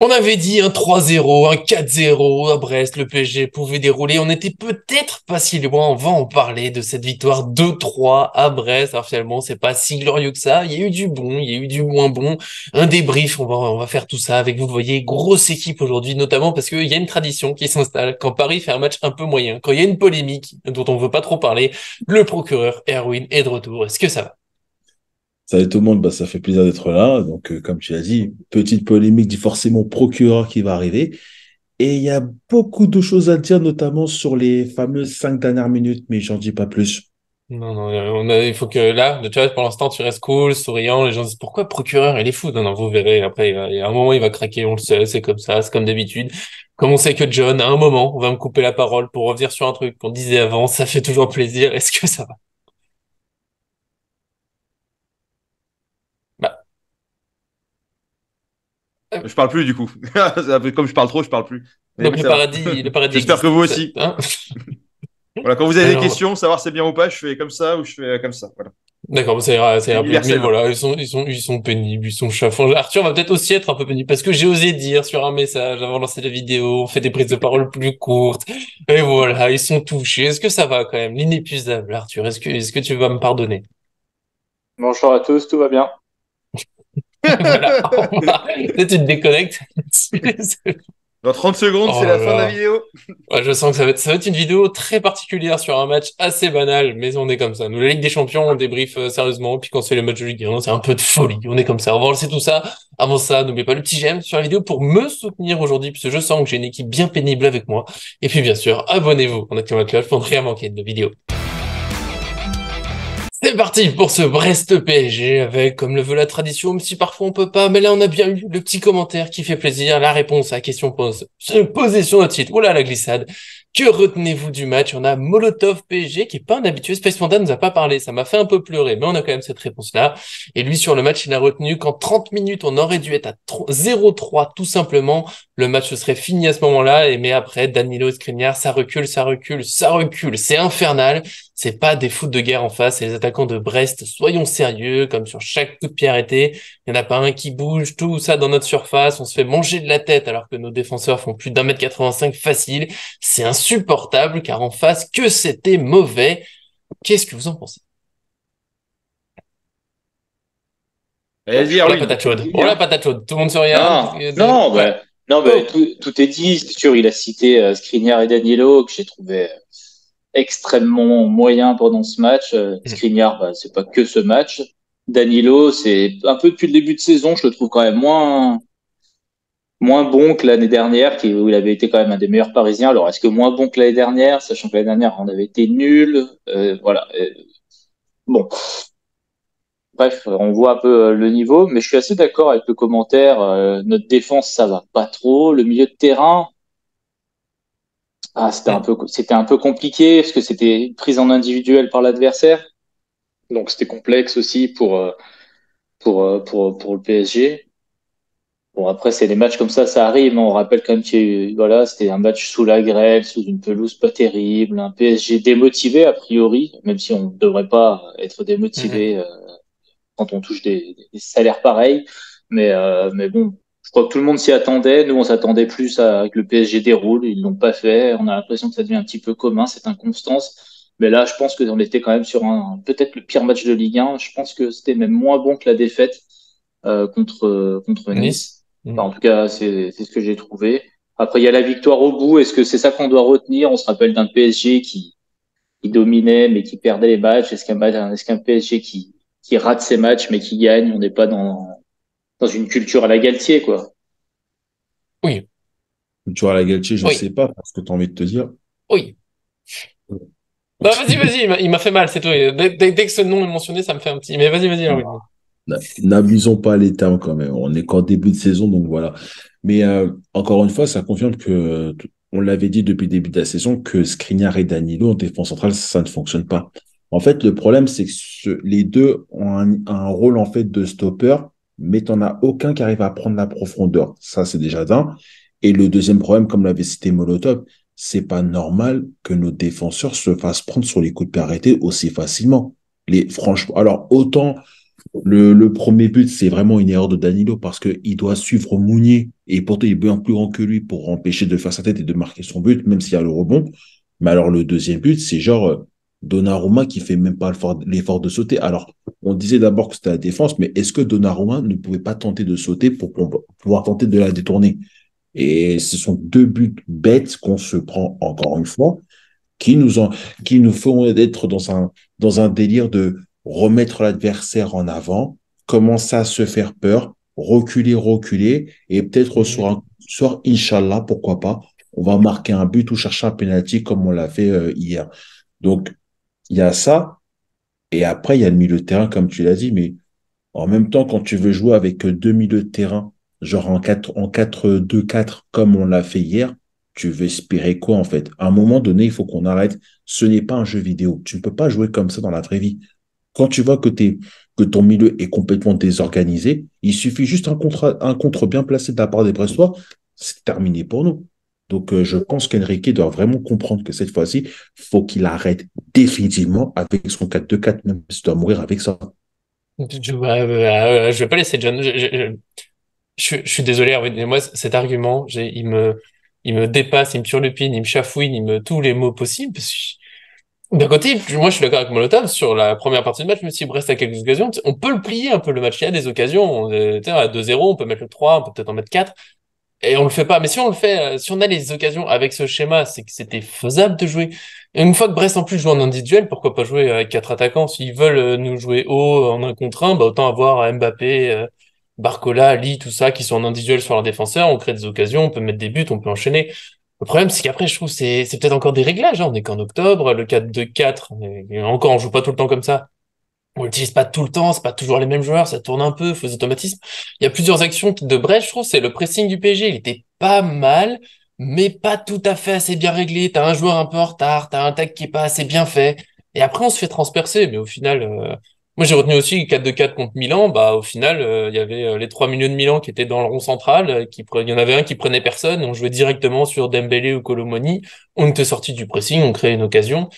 On avait dit un 3-0, un 4-0 à Brest, le PSG pouvait dérouler. On était peut-être pas si loin. On va en parler de cette victoire 2-3 à Brest. Alors finalement, c'est pas si glorieux que ça. Il y a eu du bon, il y a eu du moins bon. Un débrief, on va faire tout ça avec vous. Vous voyez, grosse équipe aujourd'hui, notamment parce qu'il y a une tradition qui s'installe. Quand Paris fait un match un peu moyen, quand il y a une polémique dont on veut pas trop parler, le procureur Erwin est de retour. Est-ce que ça va? Salut tout le monde, ça fait plaisir d'être là. Donc, comme tu l'as dit, petite polémique dit forcément procureur qui va arriver. Et il y a beaucoup de choses à dire, notamment sur les fameuses 5 dernières minutes, mais j'en dis pas plus. Non, non, il faut que là, tu vois, pour l'instant, tu restes cool, souriant. Les gens disent pourquoi procureur, il est fou. Non, non, vous verrez. Après, il y a un moment, il va craquer. On le sait, c'est comme ça, c'est comme d'habitude. Comme on sait que John, à un moment, on va me couper la parole pour revenir sur un truc qu'on disait avant. Ça fait toujours plaisir. Est-ce que ça va? Bah, Je parle plus du coup. Comme je parle trop, je parle plus. Mais donc oui, ça va. le paradis J'espère que existe. vous aussi. Hein. Voilà, quand vous avez des Alors, questions, savoir c'est bien ou pas, je fais comme ça ou je fais comme ça. Voilà. d'accord, ça C'est ira plus vite. Mais universel maintenant. voilà, ils sont pénibles, ils sont chafouins. Arthur va peut-être aussi être un peu pénible parce que j'ai osé dire sur un message avant de lancer la vidéo, on fait des prises de parole plus courtes. Et voilà, ils sont touchés. Est-ce que ça va quand même? L'inépuisable, Arthur. Est-ce que tu vas me pardonner? Bonjour à tous, tout va bien? Voilà, au revoir. Peut-être tu te déconnectes. Dans 30 secondes, c'est Oh la fin de la là. vidéo. Ouais, je sens que ça va être une vidéo très particulière sur un match assez banal, mais on est comme ça. Nous, la Ligue des Champions, on débriefe sérieusement, puis quand c'est les matchs de Ligue 1, c'est un peu de folie. On est comme ça. On va lancer tout ça. Avant ça, n'oubliez pas le petit j'aime sur la vidéo pour me soutenir aujourd'hui, puisque je sens que j'ai une équipe bien pénible avec moi. Et puis, bien sûr, abonnez-vous en activant la cloche pour ne rien manquer de vidéos. C'est parti pour ce Brest PSG avec, comme le veut la tradition, même si parfois on peut pas, mais là on a bien eu le petit commentaire qui fait plaisir, la réponse à la question posée sur notre site. Oula la glissade. Que retenez-vous du match? On a Molotov PSG qui est pas un habitué. Space Panda nous a pas parlé, ça m'a fait un peu pleurer, mais on a quand même cette réponse-là. Et lui sur le match, il a retenu qu'en 30 minutes on aurait dû être à 0-3 tout simplement. Le match serait fini à ce moment-là, et mais après Danilo et Skriniar, ça recule, ça recule, ça recule, c'est infernal. C'est pas des foot de guerre en face, c'est les attaquants de Brest. Soyons sérieux, comme sur chaque coup de pied arrêté. Il n'y en a pas un qui bouge, tout ça dans notre surface. On se fait manger de la tête alors que nos défenseurs font plus d'1,85 m facile. C'est insupportable car en face, que c'était mauvais. Qu'est-ce que vous en pensez? Vas-y, Oh la Erwin. patate chaude. Dis, Oh la hein. patate chaude. Tout le monde se regarde. Non, non, Ouais. non, Oh. tout est dit. C'est sûr, il a cité Skriniar et Danilo, que j'ai trouvé extrêmement moyen pendant ce match. Skriniar, c'est pas que ce match. Danilo, c'est un peu depuis le début de saison, je le trouve quand même moins bon que l'année dernière, où il avait été quand même un des meilleurs Parisiens. Alors, est-ce que moins bon que l'année dernière, sachant que l'année dernière, on avait été nuls. Voilà. Bon, bref, on voit un peu le niveau, mais je suis assez d'accord avec le commentaire. Notre défense, ça va pas trop. Le milieu de terrain, c'était un peu compliqué parce que c'était une prise en individuel par l'adversaire, donc c'était complexe aussi pour le PSG. Bon, après, c'est des matchs comme ça arrive, hein. On rappelle quand même voilà, c'était un match sous la grêle, sous une pelouse pas terrible, un PSG démotivé a priori, même si on ne devrait pas être Mhm. démotivé quand on touche des salaires pareils. Mais bon, je crois que tout le monde s'y attendait. Nous, on s'attendait plus à que le PSG déroule. Ils l'ont pas fait. On a l'impression que ça devient un petit peu commun, cette inconstance. Mais là, je pense qu'on était quand même sur peut-être le pire match de Ligue 1. Je pense que c'était même moins bon que la défaite contre Nice. Nice. Enfin, en tout cas, c'est ce que j'ai trouvé. Après, il y a la victoire au bout. Est-ce que c'est ça qu'on doit retenir? On se rappelle d'un PSG qui dominait mais qui perdait les matchs. Est-ce qu'un PSG qui rate ses matchs mais qui gagne? On n'est pas dans une culture à la Galtier, quoi. Oui, Tu vois, la Galtier, je oui, sais pas, parce que tu as envie de te dire. oui. Non, vas-y, il m'a fait mal, c'est tout. Dès que ce nom est mentionné, ça me fait un petit. Mais vas-y, Erwin. N'abusons pas les termes quand même. On est qu'en début de saison, donc voilà. Mais encore une fois, ça confirme que, on l'avait dit depuis le début de la saison, que Skriniar et Danilo en défense centrale, ça ne fonctionne pas. En fait, le problème, c'est que les deux ont un rôle en fait de stopper, mais t'en as aucun qui arrive à prendre la profondeur. Ça, c'est déjà d'un. Et le deuxième problème, comme l'avait cité Molotov, c'est pas normal que nos défenseurs se fassent prendre sur les coups de pied arrêtés aussi facilement. Franchement, alors autant le premier but, c'est vraiment une erreur de Danilo parce qu'il doit suivre Mounier Et pourtant, il est bien plus grand que lui pour empêcher de faire sa tête et de marquer son but, même s'il y a le rebond. Mais alors, le deuxième but, c'est genre Donnarumma qui fait même pas l'effort de sauter. Alors, on disait d'abord que c'était la défense, mais est-ce que Donnarumma ne pouvait pas tenter de sauter pour pouvoir tenter de la détourner? Et ce sont deux buts bêtes qu'on se prend encore une fois, qui nous, en, qui nous font être dans un délire de remettre l'adversaire en avant, commencer à se faire peur, reculer, et peut-être sur Mhm. un soir, Inch'Allah, pourquoi pas, on va marquer un but ou chercher un penalty comme on l'a fait hier. Donc, il y a ça, et après, il y a le milieu de terrain, comme tu l'as dit, mais en même temps, quand tu veux jouer avec deux milieux de terrain, genre en 4-2-4 comme on l'a fait hier, tu veux espérer quoi en fait? À un moment donné, il faut qu'on arrête. Ce n'est pas un jeu vidéo. Tu ne peux pas jouer comme ça dans la vraie vie. Quand tu vois que ton milieu est complètement désorganisé, il suffit juste un contre bien placé de la part des Brestois, c'est terminé pour nous. Donc, je pense qu'Enrique doit vraiment comprendre que cette fois-ci, faut qu'il arrête définitivement avec son 4-2-4, même s'il doit mourir avec ça. Je vais pas laisser John. Je suis désolé, Erwin, mais moi, cet argument, il me dépasse, il me turlupine, il me chafouine, il me tous les mots possibles. D'un côté, moi, je suis d'accord avec Molotov sur la première partie de match, même si Brest a quelques occasions. On peut le plier un peu le match. Il y a des occasions. À 2-0, on peut mettre le 3, on peut peut-être en mettre 4. Et on le fait pas. Mais si on le fait, si on a les occasions avec ce schéma, c'est que c'était faisable de jouer. Et une fois que Brest en plus joue en individuel, pourquoi pas jouer avec quatre attaquants? S'ils veulent nous jouer haut en un contre un, bah autant avoir Mbappé, Barcola, Ali, tout ça, qui sont en individuel sur leurs défenseurs. On crée des occasions, on peut mettre des buts, on peut enchaîner. Le problème, c'est qu'après, je trouve, c'est peut-être encore des réglages, hein. On est qu'en octobre, le 4-2-4, et encore, on joue pas tout le temps comme ça. On l'utilise pas tout le temps, c'est pas toujours les mêmes joueurs, ça tourne un peu, faut des automatismes. Il y a plusieurs actions de Brest, je trouve, c'est le pressing du PSG, il était pas mal, mais pas tout à fait assez bien réglé. T'as un joueur un peu en retard, t'as un tag qui est pas assez bien fait. Et après, on se fait transpercer, mais au final, moi j'ai retenu aussi 4-2-4 contre Milan, bah au final, il y avait les trois milieux de Milan qui étaient dans le rond central, il y en avait un qui prenait personne, on jouait directement sur Dembélé ou Colomoni, on était sorti du pressing, on créait une occasion.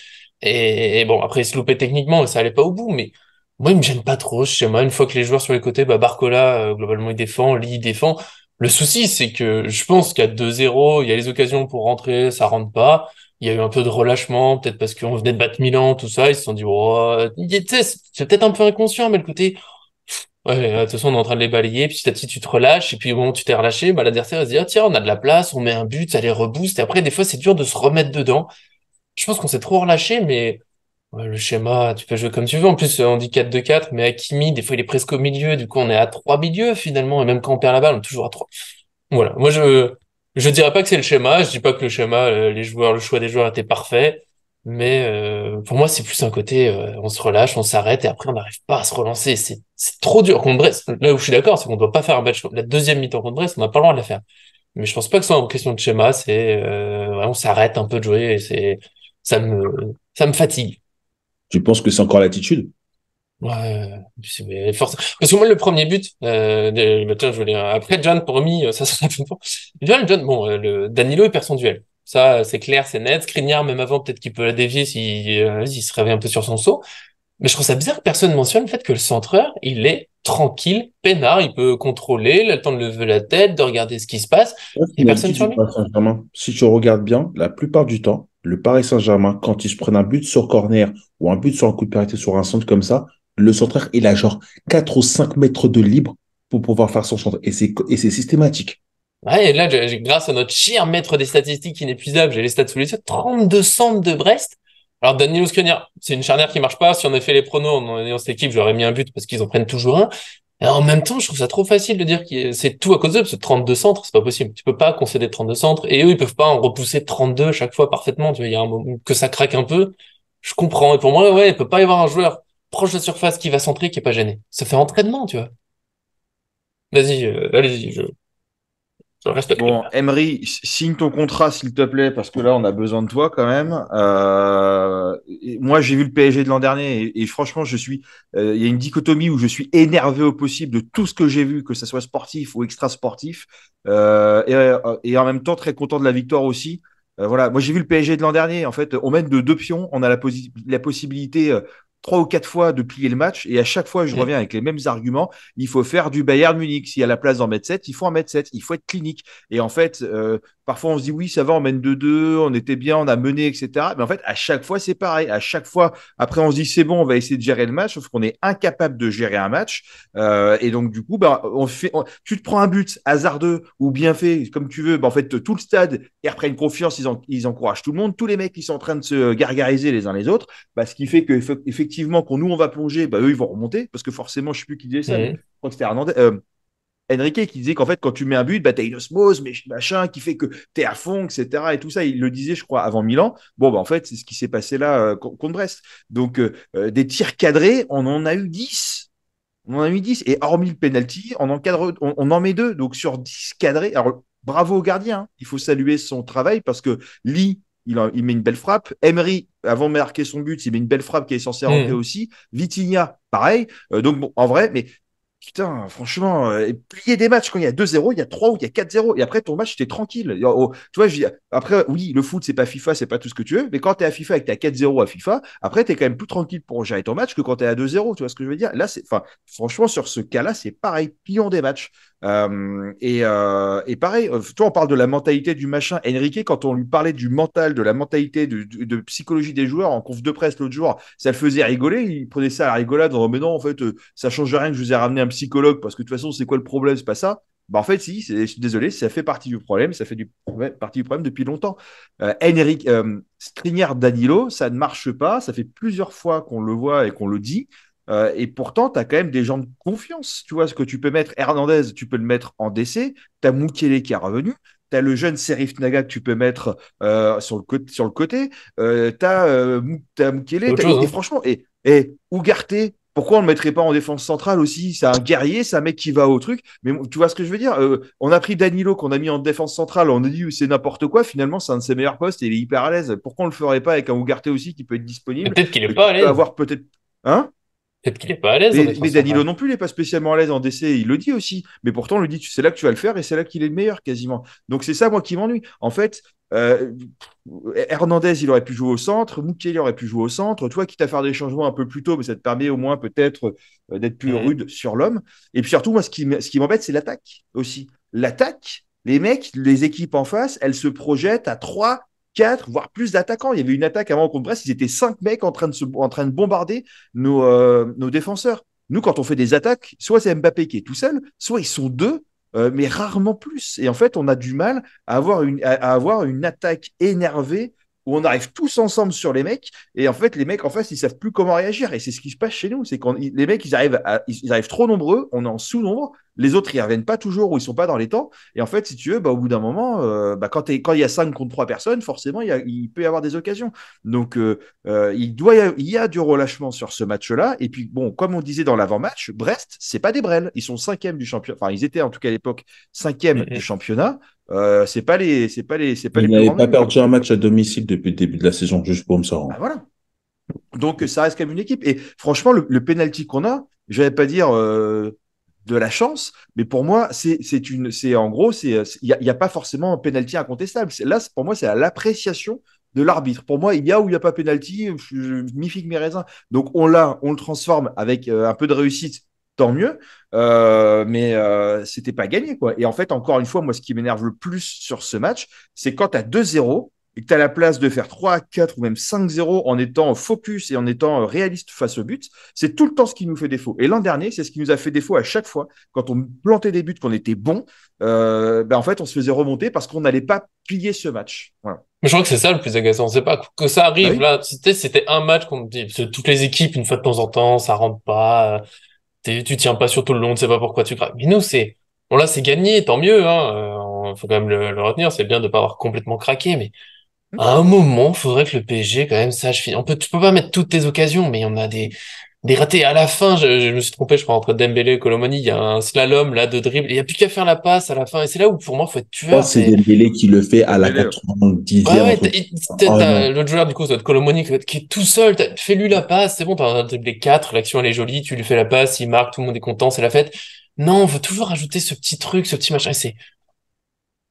Et bon, après, il se loupait techniquement, ça allait pas au bout, mais moi, il me gêne pas trop ce schéma. Une fois que les joueurs sur les côtés, bah Barcola, globalement, il défend, Lee, il défend. Le souci, c'est que je pense qu'à 2-0, il y a les occasions pour rentrer, ça rentre pas. Il y a eu un peu de relâchement, peut-être parce qu'on venait de battre Milan, tout ça. Ils se sont dit, oh, tu sais, c'est peut-être un peu inconscient, mais le côté, ouais, de toute façon, on est en train de les balayer, puis petit à petit, tu te relâches, et puis au moment où tu t'es relâché, bah, l'adversaire, il se dit, ah, tiens, on a de la place, on met un but, ça les rebooste, et après, des fois, c'est dur de se remettre dedans. Je pense qu'on s'est trop relâché, mais ouais, le schéma, tu peux jouer comme tu veux. En plus, on dit 4-2-4, mais Hakimi, des fois, il est presque au milieu. Du coup, on est à 3 milieux, finalement. Et même quand on perd la balle, on est toujours à 3. Voilà. Moi, je dirais pas que c'est le schéma. Je dis pas que le schéma, les joueurs, le choix des joueurs était parfait. Mais, pour moi, c'est plus un côté, on se relâche, on s'arrête et après, on n'arrive pas à se relancer. C'est trop dur contre Brest. Là où je suis d'accord, c'est qu'on doit pas faire un match. La deuxième mi-temps contre Brest, on n'a pas le droit de la faire. Mais je pense pas que ce soit une question de schéma. C'est, ouais, on s'arrête un peu de jouer et ça me fatigue. Tu penses que c'est encore l'attitude? Ouais, mais parce que moi, le premier but, bah, tiens, je voulais, après, John, promis, ça fait longtemps. John, bon, Danilo, il perd son duel. Ça, c'est clair, c'est net. Skriniar, même avant, peut-être qu'il peut la dévier s'il se réveille un peu sur son saut. Mais je trouve ça bizarre que personne mentionne le fait que le centreur, il est tranquille, peinard, il peut contrôler, il a le temps de lever la tête, de regarder ce qui se passe. C'est Il y a une personne habitude sur du lui. Paris Saint-Germain. Si tu regardes bien, la plupart du temps, le Paris Saint-Germain, quand ils se prennent un but sur corner ou un but sur un coup de pied arrêté sur un centre comme ça, le centreur, il a genre 4 ou 5 mètres de libre pour pouvoir faire son centre. Et c'est systématique. Ouais, et là, grâce à notre cher maître des statistiques inépuisable, j'ai les stats sous les yeux, 32 centres de Brest. Alors, Danilo Skriniar, c'est une charnière qui marche pas. Si on avait fait les pronos en ayant cette équipe, j'aurais mis un but parce qu'ils en prennent toujours un. Et en même temps, je trouve ça trop facile de dire que c'est tout à cause d'eux, parce que 32 centres, c'est pas possible. Tu peux pas concéder 32 centres, et eux, ils peuvent pas en repousser 32 à chaque fois parfaitement. Tu vois, il y a un moment que ça craque un peu. Je comprends. Et pour moi, ouais, il peut pas y avoir un joueur proche de la surface qui va centrer, qui est pas gêné. Ça fait entraînement, tu vois. Vas-y, allez-y, je respecte. Bon, Emery, signe ton contrat, s'il te plaît, parce que là, on a besoin de toi quand même. Moi, j'ai vu le PSG de l'an dernier et franchement, il y a une dichotomie où je suis énervé au possible de tout ce que j'ai vu, que ce soit sportif ou extra-sportif, et en même temps très content de la victoire aussi. Voilà, moi j'ai vu le PSG de l'an dernier. En fait, on mène de deux pions, on a la possibilité 3 ou 4 fois de plier le match et à chaque fois je reviens avec les mêmes arguments. Il faut faire du Bayern Munich. S'il y a la place d'en mettre 7, il faut en mettre 7. Il faut être clinique. Et en fait, parfois on se dit oui, ça va, on mène 2-2, on était bien, on a mené, etc. Mais en fait, à chaque fois, c'est pareil. À chaque fois, après, on se dit c'est bon, on va essayer de gérer le match, sauf qu'on est incapable de gérer un match. Et donc, du coup, tu te prends un but hasardeux ou bien fait, comme tu veux. En fait, tout le stade, ils reprennent confiance, ils encouragent tout le monde. Tous les mecs qui sont en train de se gargariser les uns les autres. Ce qui fait que effectivement, quand nous on va plonger, eux ils vont remonter parce que forcément, je sais plus qui disait ça, mais je crois que c'était Hernandez, Enrique qui disait qu'en fait, quand tu mets un but, t'as une osmose, mais machin, qui fait que t'es à fond, etc. Et tout ça, il le disait, je crois, avant Milan. Bon, en fait, c'est ce qui s'est passé là contre Brest. Donc, des tirs cadrés, on en a eu 10. On en a eu 10. Et hormis le penalty, on en met 2. Donc, sur 10 cadrés, alors bravo au gardien. Hein. Il faut saluer son travail parce que Lee, il met une belle frappe. Emery, avant de marquer son but, il met une belle frappe qui est censée rentrer aussi. Vitinha, pareil. Donc, bon, en vrai, mais putain, franchement, plier des matchs quand il y a 2-0, il y a 3 ou il y a 4-0. Et après, ton match, t'es tranquille. Tu vois, après, oui, le foot, c'est pas FIFA, c'est pas tout ce que tu veux. Mais quand t'es à FIFA et que t'es à 4-0 à FIFA, après, t'es quand même plus tranquille pour gérer ton match que quand t'es à 2-0. Tu vois ce que je veux dire? Là, franchement, sur ce cas-là, c'est pareil. Plions des matchs. Et pareil, toi, on parle de la mentalité du machin. Enrique, quand on lui parlait du mental, de la mentalité, de psychologie des joueurs en conf de presse l'autre jour, ça le faisait rigoler. Il prenait ça à la rigolade en disant, mais non, en fait, ça change rien que je vous ai ramené un psychologue parce que de toute façon, c'est quoi le problème? C'est pas ça. En fait, si, je suis désolé, ça fait partie du problème, ça fait partie du problème depuis longtemps. Skriniar Danilo, ça ne marche pas, ça fait plusieurs fois qu'on le voit et qu'on le dit. Et pourtant, tu as quand même des gens de confiance. Tu vois, ce que tu peux mettre, Hernandez, tu peux le mettre en DC. Tu as Mukele qui est revenu. Tu as le jeune Serif Naga que tu peux mettre sur le côté. Tu as Mukele. Et franchement, et Ugarte, pourquoi on ne le mettrait pas en défense centrale aussi? C'est un guerrier, c'est un mec qui va au truc. Mais tu vois ce que je veux dire? On a pris Danilo qu'on a mis en défense centrale. On a dit c'est n'importe quoi. Finalement, c'est un de ses meilleurs postes et il est hyper à l'aise. Pourquoi on ne le ferait pas avec un Ugarte aussi qui peut être disponible? Peut-être qu'il est pas à l'aise. Avoir peut-être. Hein? Peut-être qu'il est pas à l'aise en défense Mais Danilo centrale. non plus, il n'est pas spécialement à l'aise en DC, il le dit aussi. Mais pourtant, on lui dit, c'est là que tu vas le faire et c'est là qu'il est le meilleur quasiment. Donc c'est ça, moi, qui m'ennuie. En fait, Hernandez, il aurait pu jouer au centre, Mukele aurait pu jouer au centre. Toi, quitte à faire des changements un peu plus tôt, mais ça te permet au moins peut-être d'être plus rude sur l'homme. Et puis surtout, moi, ce qui m'embête, c'est l'attaque aussi. L'attaque, les mecs, les équipes en face, elles se projettent à 3, 4, voire plus d'attaquants. Il y avait une attaque avant contre Brest, ils étaient 5 mecs en train de bombarder nos défenseurs. Nous, quand on fait des attaques, soit c'est Mbappé qui est tout seul, soit ils sont 2, mais rarement plus. Et en fait, on a du mal à avoir une attaque énervée où on arrive tous ensemble sur les mecs. Et en fait, les mecs en face, ils savent plus comment réagir. Et c'est ce qui se passe chez nous. C'est quand les mecs, ils arrivent trop nombreux, on est en sous-nombre. Les autres, ils ne reviennent pas toujours ou ils ne sont pas dans les temps. Et en fait, si tu veux, au bout d'un moment, quand il y a 5 contre 3 personnes, forcément, il peut y avoir des occasions. Donc, il y a du relâchement sur ce match-là. Et puis, bon, comme on disait dans l'avant-match, Brest, c'est pas des brels. Ils sont 5e du championnat. Enfin, ils étaient en tout cas à l'époque 5e du championnat. C'est pas les Ils plus n'avaient grands pas nuls, perdu un match à domicile depuis le début de la saison, juste pour me sortir. voilà. Donc, ça reste quand même une équipe. Et franchement, le penalty qu'on a, je vais pas dire de la chance, mais pour moi, en gros, il y a pas forcément un penalty incontestable. Là, pour moi, c'est à l'appréciation de l'arbitre. Pour moi, il y a ou il n'y a pas penalty, je m'y figue mes raisins. Donc, on le transforme avec un peu de réussite, tant mieux. Mais c'était pas gagné, quoi. Et en fait, encore une fois, moi, ce qui m'énerve le plus sur ce match, c'est quand tu as 2-0 et que tu as la place de faire 3, 4 ou même 5-0 en étant focus et en étant réaliste face au but, c'est tout le temps ce qui nous fait défaut. Et l'an dernier, c'est ce qui nous a fait défaut à chaque fois. Quand on plantait des buts, qu'on était bon, en fait, on se faisait remonter parce qu'on n'allait pas plier ce match. Voilà. Mais je crois que c'est ça le plus agaçant. C'est pas que ça arrive Oui. là. C'était un match qu'on dit, parce que toutes les équipes, une fois de temps en temps, ça rentre pas. Tu tiens pas sur tout le long, tu sais pas pourquoi tu craques. Mais nous, bon là, c'est gagné, tant mieux, hein. Faut quand même le retenir. C'est bien de pas avoir complètement craqué, mais à un moment, faudrait que le PSG, quand même, sache finir. Tu peux pas mettre toutes tes occasions, mais on a des ratés. À la fin, je me suis trompé, je crois, entre Dembélé et Colomani, il y a un slalom, là, de dribble. Il y a plus qu'à faire la passe à la fin. Et c'est là où, pour moi, faut être Je crois tueur. que c'est Dembélé qui le fait à la Dembélé. 90e. Ouais, Oh t'as non. l'autre joueur, du coup, c'est Colomoni, qui est tout seul. Fais-lui la passe, c'est bon, t'as un dribblé 4, l'action, elle est jolie, tu lui fais la passe, il marque, tout le monde est content, c'est la fête. Non, on veut toujours rajouter ce petit truc, ce petit machin.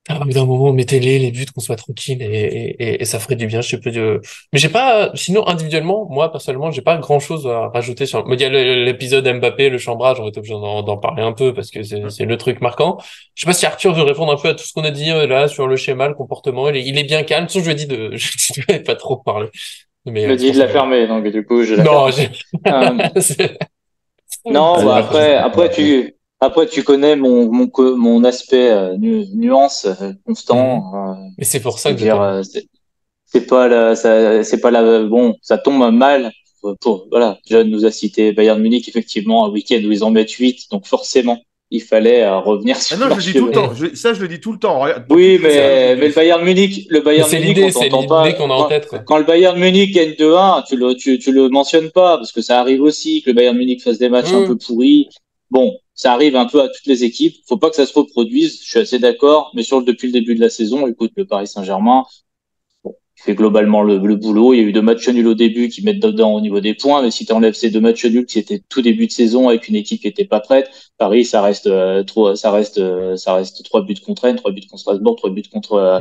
Ah, mais d'un moment, mettez-les, les buts, qu'on soit tranquille et ça ferait du bien. Je sais plus de... Mais j'ai pas, sinon, individuellement, moi, personnellement, j'ai pas grand-chose à rajouter sur, mais il y a l'épisode Mbappé, le chambrage, on va être obligé d'en parler un peu parce que c'est le truc marquant. Je sais pas si Arthur veut répondre un peu à tout ce qu'on a dit là sur le schéma, le comportement. Il est bien calme. Sinon, je lui ai dit je vais pas trop parler. Mais Il me c'est dit pour de ça la que... fermer, donc du coup, je la Non, ferme. j'ai... Euh, c'est non, c'est Allez, bah pas Arthur, possible. après tu connais mon aspect nuance Mhm. constant. Mais c'est pour ça Je veux que je dire, t'aime. c'est pas la, bon, ça tombe mal. Voilà, John nous a cité Bayern Munich, effectivement, un week-end où ils en mettent 8, donc forcément, il fallait revenir Ah sur le non, je le match dis de tout le Bayern. temps. Mhm. Ça, je le dis tout le temps. Regarde, dans toutes Oui, les vidéos, je le mais dis. Le Mais Bayern c'est Munich, on l'idée, c'est t'entend pas. l'idée qu'on a en tête, quoi. Quand le Bayern Munich gagne 2-1, tu le mentionnes pas, parce que ça arrive aussi que le Bayern Munich fasse des matchs un peu Mhm. pourris. Bon, ça arrive un peu à toutes les équipes. Faut pas que ça se reproduise. Je suis assez d'accord. Mais depuis le début de la saison, écoute, le Paris Saint-Germain, bon, il fait globalement le boulot. Il y a eu deux matchs nuls au début qui mettent dedans au niveau des points, mais si tu enlèves ces deux matchs nuls qui étaient tout début de saison avec une équipe qui était pas prête, Paris, ça reste trois buts contre Rennes, trois buts contre Strasbourg, trois buts Mhm.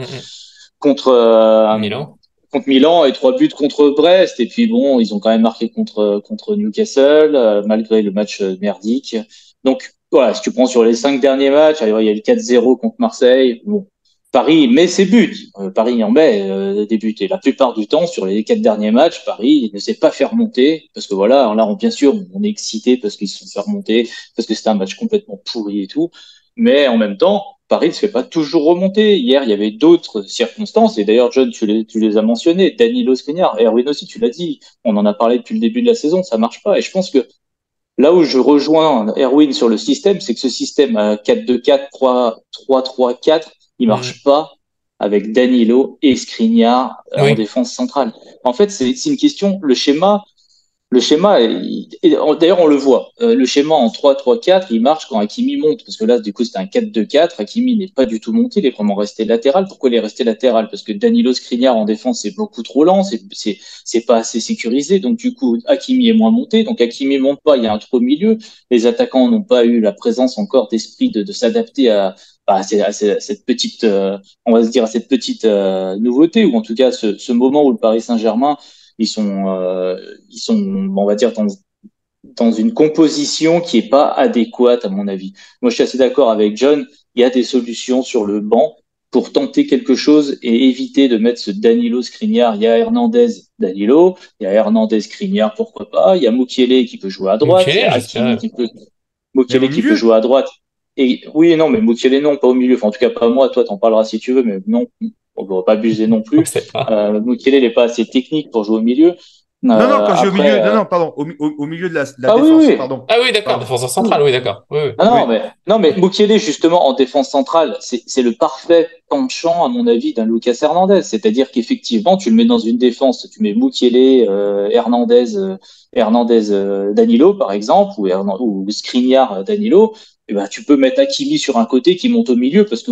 contre euh, Milan. contre Milan et trois buts contre Brest. Et puis bon, ils ont quand même marqué contre Newcastle malgré le match merdique. Donc voilà, si tu prends sur les cinq derniers matchs, il y a le 4-0 contre Marseille. Bon, Paris met ses buts. Paris en met des buts. Et la plupart du temps, sur les quatre derniers matchs, Paris ne sait pas faire remonter. Parce que voilà, là, bien sûr, on est excité parce qu'ils se sont fait remonter, parce que c'était un match complètement pourri et tout. Mais en même temps, Paris ne se fait pas toujours remonter. Hier, il y avait d'autres circonstances. Et d'ailleurs, John, tu les as mentionnés. Danilo Skriniar, Erwin aussi, tu l'as dit. On en a parlé depuis le début de la saison. Ça marche pas. Et je pense que là où je rejoins Erwin sur le système, c'est que ce système 4-2-4, 3-3-4, il Mhm. marche pas avec Danilo et Skriniar en Oui. défense centrale. En fait, c'est une question, le schéma, d'ailleurs, on le voit. Le schéma en 3-3-4, il marche quand Hakimi monte. Parce que là, du coup, c'était un 4-2-4. Hakimi n'est pas du tout monté. Il est vraiment resté latéral. Pourquoi il est resté latéral? Parce que Danilo Skriniar en défense, c'est beaucoup trop lent. C'est pas assez sécurisé. Donc, du coup, Hakimi est moins monté. Donc, Hakimi monte pas. Il y a un trou au milieu. Les attaquants n'ont pas eu la présence encore d'esprit de s'adapter à cette petite, on va se dire, à cette petite nouveauté, ou en tout cas, ce moment où le Paris Saint-Germain ils sont, euh, ils sont, on va dire, dans une composition qui est pas adéquate, à mon avis. Moi, je suis assez d'accord avec John. Il y a des solutions sur le banc pour tenter quelque chose et éviter de mettre ce Danilo Skriniar. Il y a Hernandez Danilo, il y a Hernandez Skriniar, pourquoi pas. Il y a Mukiele qui peut jouer à droite, il y Mukiele, a Hakimi j'espère. qui peut, Même au Mukiele qui peut milieu. jouer à droite. Et oui, non, mais Mukiele non, pas au milieu. Enfin, en tout cas, pas moi. Toi, t'en parleras si tu veux, mais non, on ne va pas abuser non On plus. sait pas. Mukiele n'est pas assez technique pour jouer au milieu. Non, non, quand je dis au milieu, Après, non, non, pardon, au milieu de la ah oui, défense, oui. pardon. Ah oui, d'accord, Pardon. défenseur central, oui, d'accord. Oui, oui. Ah Oui. non, mais Mukiele, justement, en défense centrale, c'est le parfait penchant, à mon avis, d'un Lucas Hernandez. C'est-à-dire qu'effectivement, tu le mets dans une défense, tu mets Mukiele, Hernandez, Danilo, par exemple, ou Skriniar, Danilo, et ben, tu peux mettre Hakimi sur un côté qui monte au milieu, parce que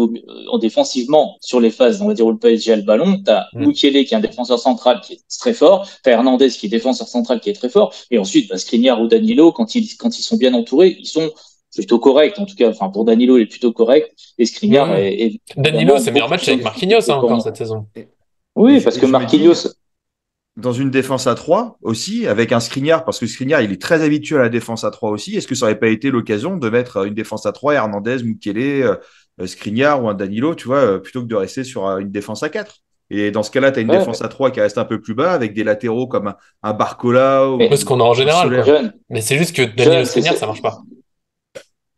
en défensivement, sur les phases, on va dire, où le PSG a le ballon, tu as Mm. Mukiele qui est un défenseur central qui est très fort, tu as Hernandez qui est défenseur central qui est très fort, et ensuite, bah, Skriniar ou Danilo, quand ils sont bien entourés, ils sont plutôt correct. En tout cas, enfin, pour Danilo, il est plutôt correct. Et Skriniar Mm. est Danilo, évidemment c'est meilleur beaucoup match plus en avec Marquinhos, difficulté hein, pour encore moi. cette saison. Et, Oui, parce et que je me dis, Marquinhos, dans une défense à 3 aussi, avec un Skriniar, parce que Skriniar, il est très habitué à la défense à 3 aussi. Est-ce que ça n'aurait pas été l'occasion de mettre une défense à 3, Hernandez, Mukiele, Skriniar ou un Danilo, tu vois, plutôt que de rester sur une défense à 4? Et dans ce cas-là, tu as une ouais, défense à 3 qui reste un peu plus bas, avec des latéraux comme un Barcola Oui, mais ce qu'on a en un général, Solaire. quoi. jeune, Mais c'est juste que Danilo jeune, Skriniar, ça marche pas.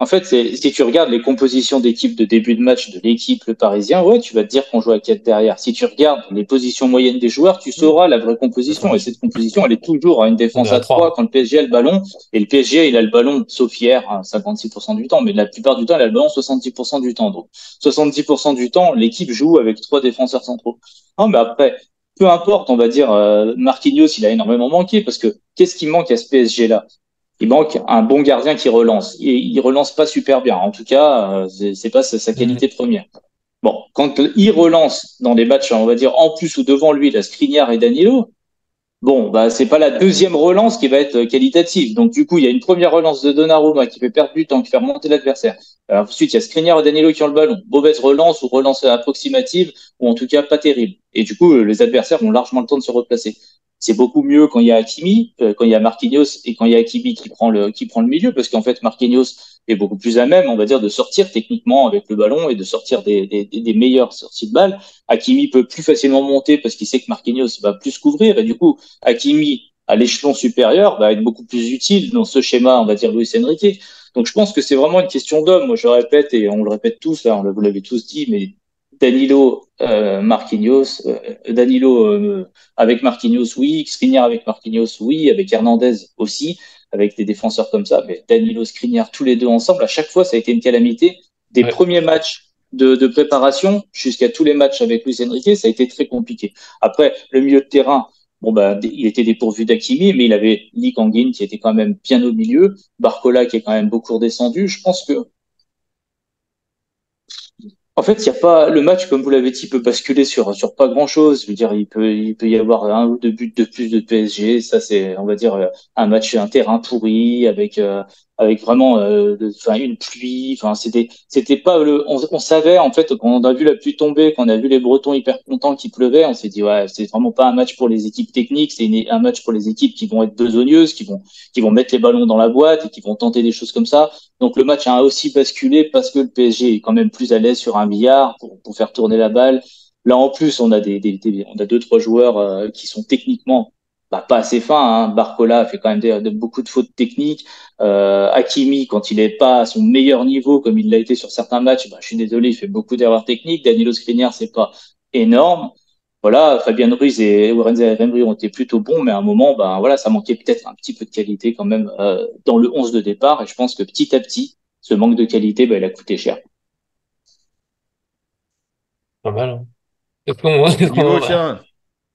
en fait, si tu regardes les compositions d'équipe de début de match de l'équipe, le Parisien, ouais, tu vas te dire qu'on joue à 4 derrière. Si tu regardes les positions moyennes des joueurs, tu Hmm, sauras la vraie la composition. Et formation. cette composition, elle est toujours à une On est défense à à 3 3. quand le PSG a le ballon. Et le PSG, il a le ballon, sauf hier, hein, 56% du temps, mais la plupart du temps, il a le ballon 70% du temps. Donc, 70% du temps, l'équipe joue avec trois défenseurs centraux. Non, mais après, peu importe, on va dire, Marquinhos, il a énormément manqué parce que qu'est-ce qui manque à ce PSG-là? Il manque un bon gardien qui relance. Il relance pas super bien. En tout cas, c'est pas sa Mm. qualité première. Bon, quand il relance dans des matchs, on va dire en plus ou devant lui, la Skriniar et Danilo, Bon, bah, c'est pas la deuxième relance qui va être qualitative. Donc, du coup, il y a une première relance de Donnarumma qui fait perdre du temps, qui fait remonter l'adversaire. Alors, ensuite, il y a Skriniar et Danilo qui ont le ballon. Mauvaise relance ou relance approximative, ou en tout cas pas terrible. Et du coup, les adversaires ont largement le temps de se replacer. C'est beaucoup mieux quand il y a Hakimi, quand il y a Marquinhos et quand il y a Hakimi qui prend le milieu, parce qu'en fait, Marquinhos est beaucoup plus à même, on va dire, de sortir techniquement avec le ballon et de sortir des meilleures sorties de balles. Hakimi peut plus facilement monter parce qu'il sait que Marquinhos va plus couvrir et du coup, Hakimi à l'échelon supérieur va être beaucoup plus utile dans ce schéma, on va dire, Luis Enrique. Donc je pense que c'est vraiment une question d'homme. Moi, je le répète et on le répète tous, là, vous l'avez tous dit, mais Danilo, Marquinhos, Danilo avec Marquinhos, oui, Skriniar avec Marquinhos, oui, avec Hernandez aussi, avec des défenseurs comme ça, mais Danilo, Skriniar, tous les deux ensemble, à chaque fois, ça a été une calamité. Des Ouais. premiers matchs de préparation jusqu'à tous les matchs avec Luis Enrique, ça a été très compliqué. Après, le milieu de terrain, bon bah, il était dépourvu d'Hakimi, mais il avait Lee Kangin qui était quand même bien au milieu, Barcola qui est quand même beaucoup redescendu. Je pense que en fait, il y a pas le match, comme vous l'avez dit, peut basculer sur pas grand-chose. Je veux dire, il peut y avoir un ou deux buts de plus de PSG. Ça, c'est, on va dire, un match, un terrain pourri avec vraiment, enfin, une pluie. Enfin, c'était pas le. On savait en fait quand on a vu la pluie tomber, quand on a vu les Bretons hyper contents qu'il pleuvait, on s'est dit ouais, c'est vraiment pas un match pour les équipes techniques. Un match pour les équipes qui vont être besogneuses, qui vont mettre les ballons dans la boîte et qui vont tenter des choses comme ça. Donc le match a aussi basculé parce que le PSG est quand même plus à l'aise sur un billard pour faire tourner la balle. Là en plus on a on a deux trois joueurs qui sont techniquement pas assez fins. Hein. Barcola fait quand même beaucoup de fautes techniques. Hakimi quand il est pas à son meilleur niveau comme il l'a été sur certains matchs, je suis désolé, il fait beaucoup d'erreurs techniques. Danilo Skriniar c'est pas énorme. Voilà, Fabien Ruiz et Lorenzo Emery ont été plutôt bons, mais à un moment, voilà, ça manquait peut-être un petit peu de qualité quand même dans le 11 de départ. Et je pense que petit à petit, ce manque de qualité, il a coûté cher. Pas mal, hein. Niveau, tiens,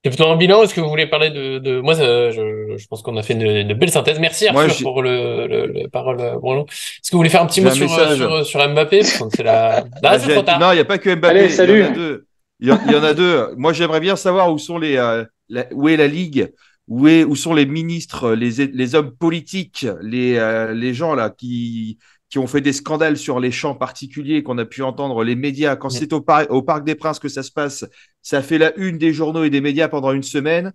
C'est plutôt un bilan. Est-ce que vous voulez parler de... Moi, je pense qu'on a fait une belle synthèse. Merci moi Arthur pour le parole, Bruno. Est-ce que vous voulez faire un petit j'ai mot un message. sur Mbappé? Parce que c'est la... Ah, Bah, c'est trop non, il tard. n'y a pas que Allez, Mbappé, il y en a salut. deux. Il y en a deux. Moi, j'aimerais bien savoir où sont où est la Ligue, où sont les ministres, les hommes politiques, les gens là qui ont fait des scandales sur les champs particuliers qu'on a pu entendre, les médias. Quand c'est au Parc des Princes que ça se passe, ça fait la une des journaux et des médias pendant une semaine.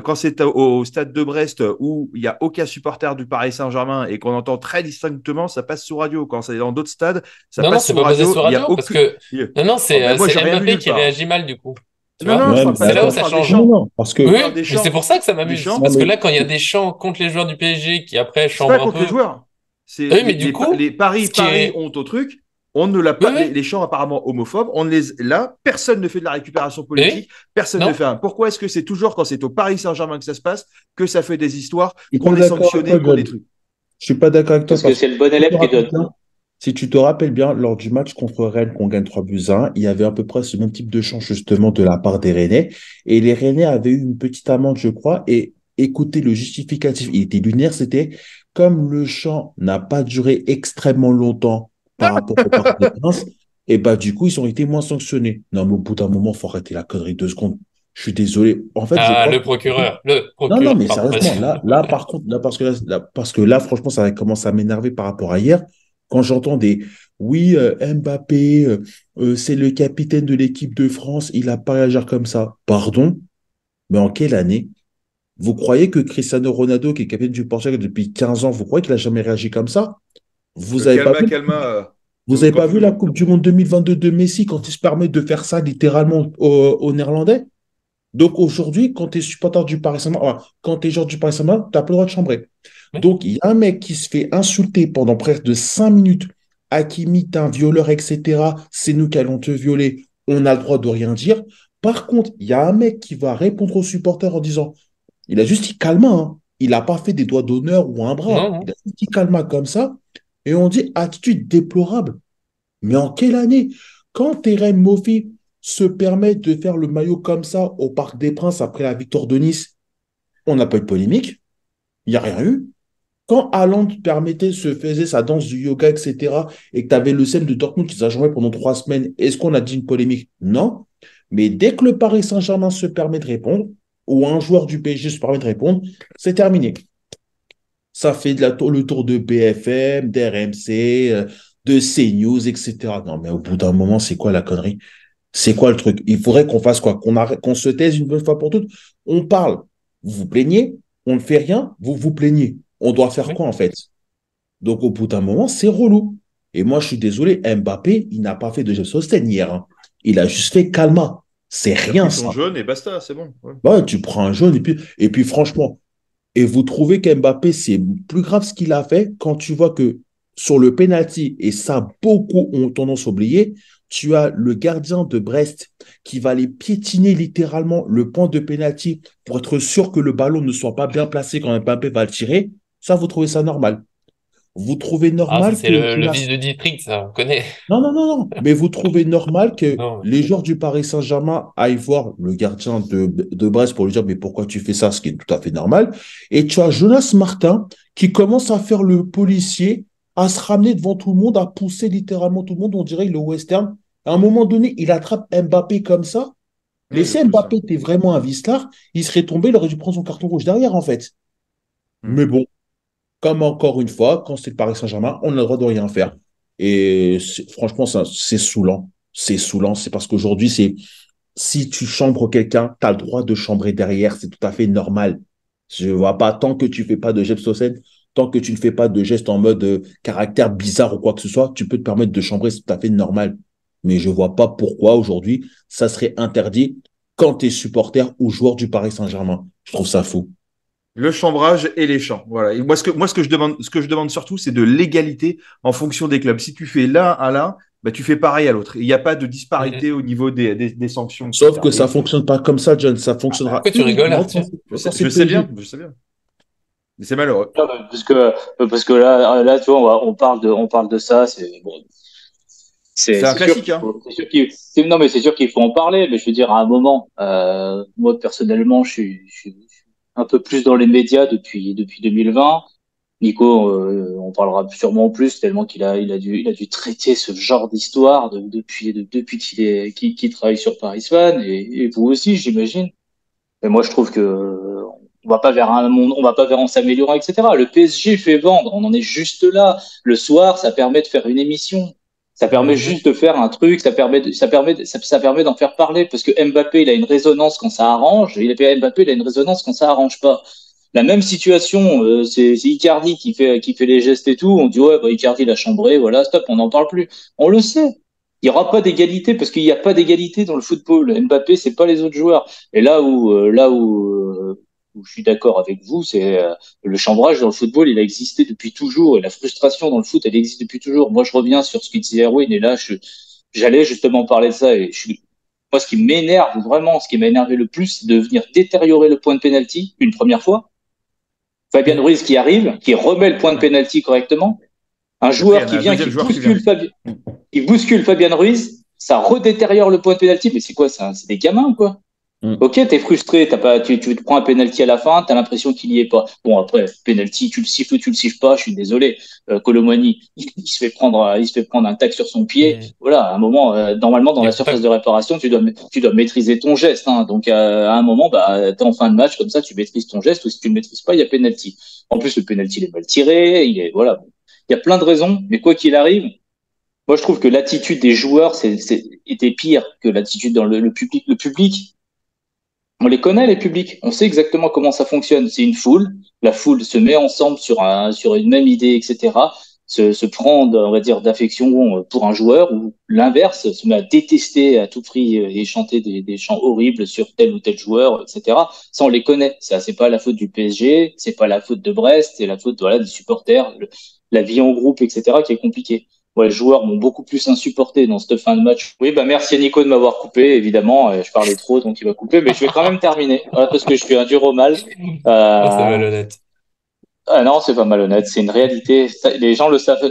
Quand c'est au stade de Brest où il n'y a aucun supporter du Paris Saint-Germain et qu'on entend très distinctement, ça passe sous radio. Quand c'est dans d'autres stades, ça Non, non, passe c'est sous pas basé radio. sur Il n'y a radio, parce aucune. que... Non, non, Oh, ben moi, j'ai c'est rien vu Mbappé nulle qui part. réagit mal, du coup. Tu Non, vois? non, je Ouais, parle pas mais C'est de là ça. où Je ça attends. parle des change. Non, champs. non, parce que, Je Oui, parle des mais c'est champs. pour ça que ça Des m'amuse. champs. non, Parce que mais, là, quand il y a des chants contre les joueurs du PSG qui après C'est pas chambrent un contre les peu... joueurs. C'est Oui, mais du coup, les paris, ce qui paris est... ont au truc. On ne l'a Oui, pas. oui, Les champs apparemment homophobes. On ne les là. Personne ne fait de la récupération oui, politique. Personne ne non. fait un. Pourquoi est-ce que c'est toujours quand c'est au Paris Saint-Germain que ça se passe que ça fait des histoires, je suis pas qu'on est d'accord avec sanctionné, toi, qu'on est John. trucs. Je suis pas d'accord avec toi Parce que parce que c'est le bon si tu te élève qui rappelles donne. bien, si tu te rappelles bien, lors du match contre Rennes qu'on gagne 3 buts à 1, il y avait à peu près ce même type de chant justement de la part des Rennais. Et les Rennais avaient eu une petite amende, je crois, et écoutez, le justificatif, il était lunaire, c'était comme le chant n'a pas duré extrêmement longtemps par rapport au Parc des Princes, et bah du coup, ils ont été moins sanctionnés. Non, mais au bout d'un moment, il faut arrêter la connerie 2 secondes. Je suis désolé. En fait, je Ah, crois le que procureur. non, non, mais Pardon, sérieusement, vas-y. là, par contre, parce que là, franchement, ça commence à m'énerver par rapport à hier. Quand j'entends des oui, Mbappé, c'est le capitaine de l'équipe de France, il a pas réagi comme ça. Pardon, mais en quelle année? Vous croyez que Cristiano Ronaldo, qui est capitaine du Portugal depuis 15 ans, vous croyez qu'il a jamais réagi comme ça? Vous avez pas Calma, vu, calma. vous avez pas vu la Continue. Coupe du Monde 2022 de Messi quand il se permet de faire ça littéralement aux Néerlandais? Donc aujourd'hui, quand tu es supporter du Paris Saint-Germain, quand tu es joueur du Paris Saint-Germain, tu n'as pas le droit de chambrer. Oui. Donc il y a un mec qui se fait insulter pendant près de 5 minutes. Hakimi, t'es un violeur, etc. C'est nous qui allons te violer. On a le droit de rien dire. Par contre, il y a un mec qui va répondre aux supporters en disant, il a juste dit calma, hein. Il n'a pas fait des doigts d'honneur ou un Non, bras. non. Il a juste dit calma comme ça. Et on dit attitude déplorable. Mais en quelle année? Quand Terem Moffi se permet de faire le maillot comme ça au Parc des Princes après la victoire de Nice, on n'a pas eu de polémique, il n'y a rien eu. Quand Haaland se faisait sa danse du yoga, etc., et que tu avais le CM de Dortmund qui s'est joué pendant 3 semaines, est-ce qu'on a dit une polémique? Non. Mais dès que le Paris Saint-Germain se permet de répondre, ou un joueur du PSG se permet de répondre, c'est terminé. Ça fait le tour de BFM, d'RMC, de CNews, etc. Non, mais au bout d'un moment, c'est quoi la connerie? C'est quoi le truc? Il faudrait qu'on fasse quoi? Qu'on se taise une bonne fois pour toutes. On parle, vous vous plaignez, on ne fait rien, vous vous plaignez. On doit faire Oui. quoi en fait? Donc au bout d'un moment, c'est relou. Et moi, je suis désolé, Mbappé, il n'a pas fait de geste Sostène hier, hein. Il a juste fait calma. C'est Il a rien pris son ça. jaune et basta, c'est bon. Ouais. Ouais, tu prends un jaune et puis franchement, et vous trouvez qu'Mbappé, c'est plus grave ce qu'il a fait quand tu vois que sur le penalty, et ça, beaucoup ont tendance à oublier, tu as le gardien de Brest qui va aller piétiner littéralement le point de penalty pour être sûr que le ballon ne soit pas bien placé quand Mbappé va le tirer. Ça, vous trouvez ça normal? Vous trouvez Ah, ça, normal c'est que le vice de district, ça, on connaît. non, non, non, non. Mais vous trouvez normal que Non. les joueurs du Paris Saint-Germain aillent voir le gardien de Brest pour lui dire, mais pourquoi tu fais ça, ce qui est tout à fait normal. Et tu as Jonas Martin qui commence à faire le policier, à se ramener devant tout le monde, à pousser littéralement tout le monde, on dirait le western. À un moment donné, il attrape Mbappé comme ça. Mais Ouais, je si pousse. Mbappé était vraiment un vicelard, il serait tombé, il aurait dû prendre son carton rouge derrière, en fait. Hmm. Mais bon, comme encore une fois, quand c'est le Paris Saint-Germain, on a le droit de rien faire. Et franchement, c'est saoulant. C'est saoulant. C'est parce qu'aujourd'hui, si tu chambres quelqu'un, tu as le droit de chambrer derrière. C'est tout à fait normal. Je ne vois pas, tant que tu ne fais pas de gestes obscènes, tant que tu ne fais pas de gestes en mode caractère bizarre ou quoi que ce soit, tu peux te permettre de chambrer. C'est tout à fait normal. Mais je ne vois pas pourquoi aujourd'hui, ça serait interdit quand tu es supporter ou joueur du Paris Saint-Germain. Je trouve ça fou. Le chambrage et les champs. Voilà. Et ce que je demande surtout, c'est de l'égalité en fonction des clubs. Si tu fais l'un à l'un, bah, tu fais pareil à l'autre. Il n'y a pas de disparité au niveau des sanctions, Sauf etc. que ça ne fonctionne pas comme ça, John. Ça fonctionnera Pourquoi tu rigoles, uniquement Arthur? quand c'est Je le sais PSG. bien, je sais bien. Mais c'est malheureux. Non, mais parce que là, tu vois, on parle de ça, c'est bon, c'est C'est un c'est sûr classique, qu'il hein. faut, non, mais c'est sûr qu'il faut en parler. Mais je veux dire, à un moment, moi personnellement, je suis un peu plus dans les médias depuis 2020. Nico, on parlera sûrement plus tellement qu'il a dû traiter ce genre d'histoire depuis qu'il travaille sur Paris Fan et vous aussi, j'imagine. Et moi, je trouve que on va pas vers un monde, on va pas vers en s'améliorant, etc. Le PSG fait vendre, on en est juste là. Le soir, ça permet de faire une émission. Ça permet Mhm. juste de faire un truc, ça permet d'en faire parler parce que Mbappé, il a une résonance quand ça arrange, Mbappé, il a une résonance quand ça arrange pas. La même situation, c'est Icardi qui fait les gestes et tout. On dit ouais, bah, Icardi l'a chambré, voilà, stop, on n'en parle plus. On le sait. Il n'y aura pas d'égalité parce qu'il n'y a pas d'égalité dans le football. Mbappé, c'est pas les autres joueurs. Et là où je suis d'accord avec vous, c'est le chambrage dans le football, il a existé depuis toujours, et la frustration dans le foot, elle existe depuis toujours. Moi, je reviens sur ce qu'il disait Erwin, et là, j'allais justement parler de ça, moi, ce qui m'énerve vraiment, ce qui m'a énervé le plus, c'est de venir détériorer le point de pénalty une première fois. Fabien Mhm. Ruiz qui arrive, qui remet le point de Ouais. pénalty correctement, un Et après, il joueur y en qui a un vient, deuxième joueur qui vient. qui bouscule Fabien Ruiz, ça redétériore le point de pénalty, mais c'est quoi ça? C'est des gamins ou quoi? Mm. Ok, t'es frustré, t'as pas, tu te prends un penalty à la fin, t'as l'impression qu'il y est pas. Bon après, penalty, tu le siffles ou tu le siffles pas, je suis désolé. Colomani, il se fait prendre un tac sur son pied. Mais Voilà, à un moment, normalement dans il la faut pas. surface de réparation, tu dois maîtriser ton geste. Hein. Donc à un moment, bah t'es en fin de match comme ça, tu maîtrises ton geste ou si tu le maîtrises pas, il y a penalty. En plus, le penalty il est mal tiré, il est voilà. Bon. Il y a plein de raisons, mais quoi qu'il arrive, moi je trouve que l'attitude des joueurs était pire que l'attitude dans le public. Le public on les connaît, les publics. On sait exactement comment ça fonctionne. C'est une foule. La foule se met ensemble sur une même idée, etc. Se prend, on va dire, d'affection pour un joueur ou l'inverse, se met à détester à tout prix et chanter des chants horribles sur tel ou tel joueur, etc. Ça, on les connaît. Ça, c'est pas la faute du PSG, c'est pas la faute de Brest, c'est la faute, voilà, des supporters, la vie en groupe, etc., qui est compliquée. Ouais, les joueurs m'ont beaucoup plus insupporté dans cette fin de match. Oui, bah merci à Nico de m'avoir coupé, évidemment. Je parlais trop, donc il va couper, mais je vais quand même terminer, voilà, parce que je suis un dur au mal. Oh, c'est Euh, malhonnête. ah non, c'est pas malhonnête, c'est une réalité. Les gens le savent,